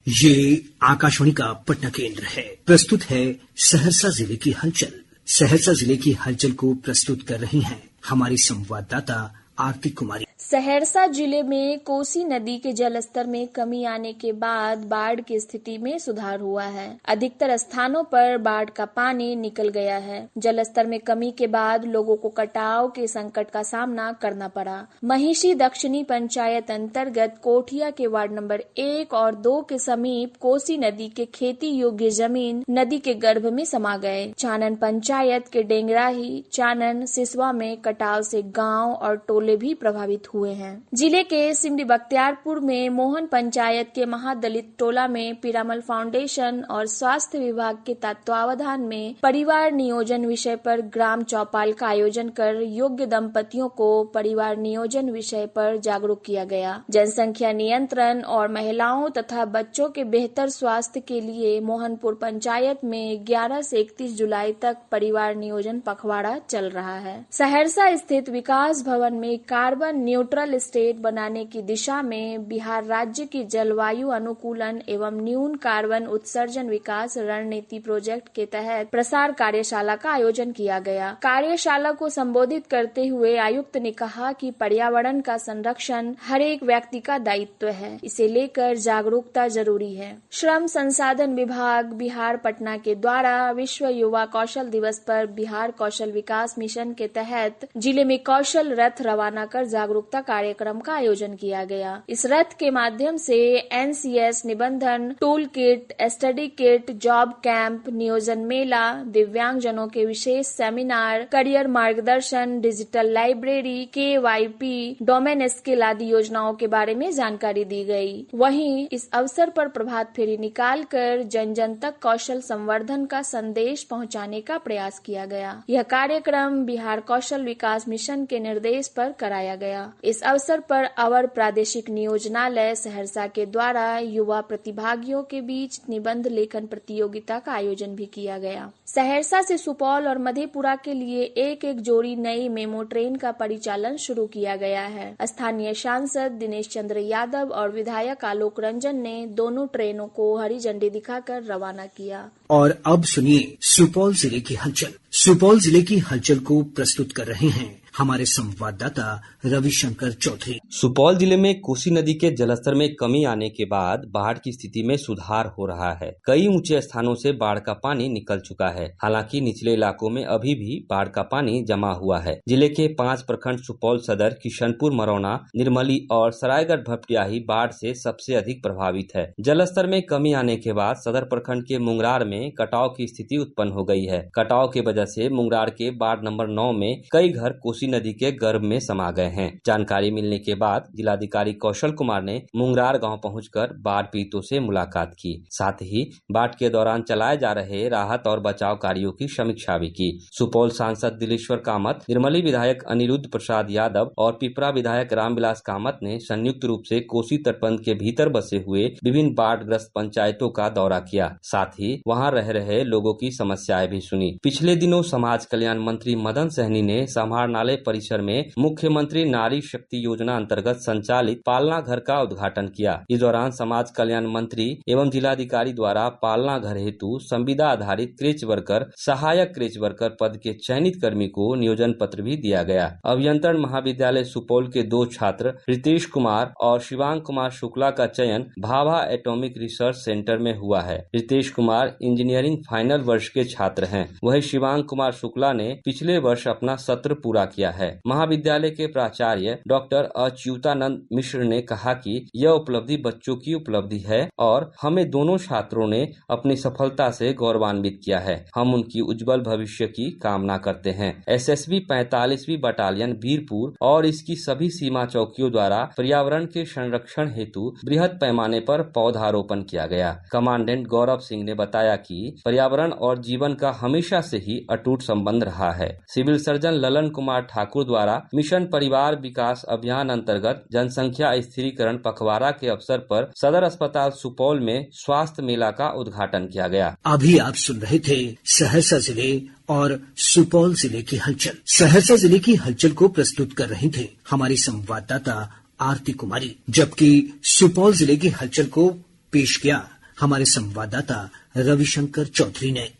ये आकाशवाणी का पटना केंद्र है। प्रस्तुत है सहरसा जिले की हलचल। सहरसा जिले की हलचल को प्रस्तुत कर रही हैं हमारी संवाददाता आरती कुमारी। सहरसा जिले में कोसी नदी के जलस्तर में कमी आने के बाद बाढ़ की स्थिति में सुधार हुआ है। अधिकतर स्थानों पर बाढ़ का पानी निकल गया है। जलस्तर में कमी के बाद लोगों को कटाव के संकट का सामना करना पड़ा। महिषी दक्षिणी पंचायत अंतर्गत कोठिया के वार्ड नंबर 1 और 2 के समीप कोसी नदी के खेती योग्य जमीन नदी के गर्भ में समा गए। चानन पंचायत के डेंगराही, चानन, सिसवा में कटाव से गाँव और टोले भी प्रभावित हुए हैं। जिले के सिमरी बख्तियारपुर में मोहन पंचायत के महादलित टोला में पिरामल फाउंडेशन और स्वास्थ्य विभाग के तत्वावधान में परिवार नियोजन विषय पर ग्राम चौपाल का आयोजन कर योग्य दंपतियों को परिवार नियोजन विषय पर जागरूक किया गया। जनसंख्या नियंत्रण और महिलाओं तथा बच्चों के बेहतर स्वास्थ्य के लिए मोहनपुर पंचायत में 11 से 31 जुलाई तक परिवार नियोजन पखवाड़ा चल रहा है। सहरसा स्थित विकास भवन में कार्बन न्यूट्रल स्टेट बनाने की दिशा में बिहार राज्य की जलवायु अनुकूलन एवं न्यून कार्बन उत्सर्जन विकास रणनीति प्रोजेक्ट के तहत प्रसार कार्यशाला का आयोजन किया गया। कार्यशाला को संबोधित करते हुए आयुक्त ने कहा कि पर्यावरण का संरक्षण हर एक व्यक्ति का दायित्व है। इसे लेकर जागरूकता जरूरी है। श्रम संसाधन विभाग बिहार पटना के द्वारा विश्व युवा कौशल दिवस पर बिहार कौशल विकास मिशन के तहत जिले में कौशल रथ रवाना कर जागरूकता कार्यक्रम का आयोजन किया गया। इस रथ के माध्यम से एनसीएस निबंधन, tool kit, study kit, job camp, नियोजन मेला, दिव्यांगजनों के विशेष सेमिनार, करियर मार्गदर्शन, digital library, KYP, domain skill आदि योजनाओं के बारे में जानकारी दी गई। वहीं इस अवसर पर प्रभात फेरी निकालकर जन जन तक कौशल संवर्धन का संदेश पहुंचाने का प्रयास किया गया। यह कार्यक्रम बिहार कौशल विकास मिशन के निर्देश पर कराया गया। इस अवसर पर अवर प्रादेशिक नियोजनालय सहरसा के द्वारा युवा प्रतिभागियों के बीच निबंध लेखन प्रतियोगिता का आयोजन भी किया गया। सहरसा से सुपौल और मधेपुरा के लिए एक जोड़ी नई मेमो ट्रेन का परिचालन शुरू किया गया है। स्थानीय सांसद दिनेश चंद्र यादव और विधायक आलोक रंजन ने दोनों ट्रेनों को हरी झंडी दिखाकर रवाना किया। और अब सुनिए सुपौल जिले की हलचल। सुपौल जिले की हलचल को प्रस्तुत कर रहे हैं हमारे संवाददाता रविशंकर चौधरी। सुपौल जिले में कोसी नदी के जलस्तर में कमी आने के बाद बाढ़ की स्थिति में सुधार हो रहा है। कई ऊंचे स्थानों से बाढ़ का पानी निकल चुका है। हालांकि निचले इलाकों में अभी भी बाढ़ का पानी जमा हुआ है। जिले के 5 प्रखंड सुपौल सदर, किशनपुर, मरौना, निर्मली और सरायगढ़ भपटियाही बाढ़ से सबसे अधिक प्रभावित है। जलस्तर में कमी आने के बाद सदर प्रखंड के मुंगरार में कटाव की स्थिति उत्पन्न हो गई है। कटाव की वजह से मुंगरार के वार्ड नंबर 9 में कई घर कोसी नदी के गर्भ में समा गए हैं। जानकारी मिलने के बाद जिलाधिकारी कौशल कुमार ने मुंगरार गांव पहुंचकर बाढ़ पीड़ितों से मुलाकात की। साथ ही बाढ़ के दौरान चलाए जा रहे राहत और बचाव कार्यों की समीक्षा भी की। सुपौल सांसद दिलेश्वर कामत, निर्मली विधायक अनिरुद्ध प्रसाद यादव और पिपरा विधायक रामविलास कामत ने संयुक्त रूप से कोसी तटबंध के भीतर बसे हुए विभिन्न बाढ़ग्रस्त पंचायतों का दौरा किया। साथ ही वहां रह रहे लोगों की समस्याएं भी सुनी। पिछले दिनों समाज कल्याण मंत्री मदन सहनी ने समाहरणालय परिसर में मुख्यमंत्री नारी शक्ति योजना अंतर्गत संचालित पालना घर का उद्घाटन किया। इस दौरान समाज कल्याण मंत्री एवं जिलाधिकारी द्वारा पालना घर हेतु संविदा आधारित क्रेच वर्कर, सहायक क्रेच वर्कर पद के चयनित कर्मी को नियोजन पत्र भी दिया गया। अभियंत्रण महाविद्यालय सुपौल के 2 छात्र रितेश कुमार और शिवांग कुमार शुक्ला का चयन भाभा एटॉमिक रिसर्च सेंटर में हुआ है। रितेश कुमार इंजीनियरिंग फाइनल वर्ष के छात्र हैं। वहीं शिवांग कुमार शुक्ला ने पिछले वर्ष अपना सत्र पूरा किया है। महाविद्यालय के प्राचार्य डॉक्टर अच्युतानंद मिश्र ने कहा कि यह उपलब्धि बच्चों की उपलब्धि है और हमें दोनों छात्रों ने अपनी सफलता से गौरवान्वित किया है। हम उनकी उज्जवल भविष्य की कामना करते हैं। एसएसबी 45वीं बटालियन वीरपुर और इसकी सभी सीमा चौकियों द्वारा पर्यावरण के संरक्षण हेतु बृहद पैमाने पर पौधारोपण किया गया। कमांडेंट गौरव सिंह ने बताया कि पर्यावरण और जीवन का हमेशा से ही अटूट संबंध रहा है। सिविल सर्जन ललन कुमार ठाकुर द्वारा मिशन परिवार विकास अभियान अंतर्गत जनसंख्या स्थिरीकरण पखवाड़ा के अवसर पर सदर अस्पताल सुपौल में स्वास्थ्य मेला का उद्घाटन किया गया। अभी आप सुन रहे थे सहरसा जिले और सुपौल जिले की हलचल। सहरसा जिले की हलचल को प्रस्तुत कर रहे थे हमारी संवाददाता आरती कुमारी, जबकि सुपौल जिले की हलचल को पेश किया हमारे संवाददाता रविशंकर चौधरी ने।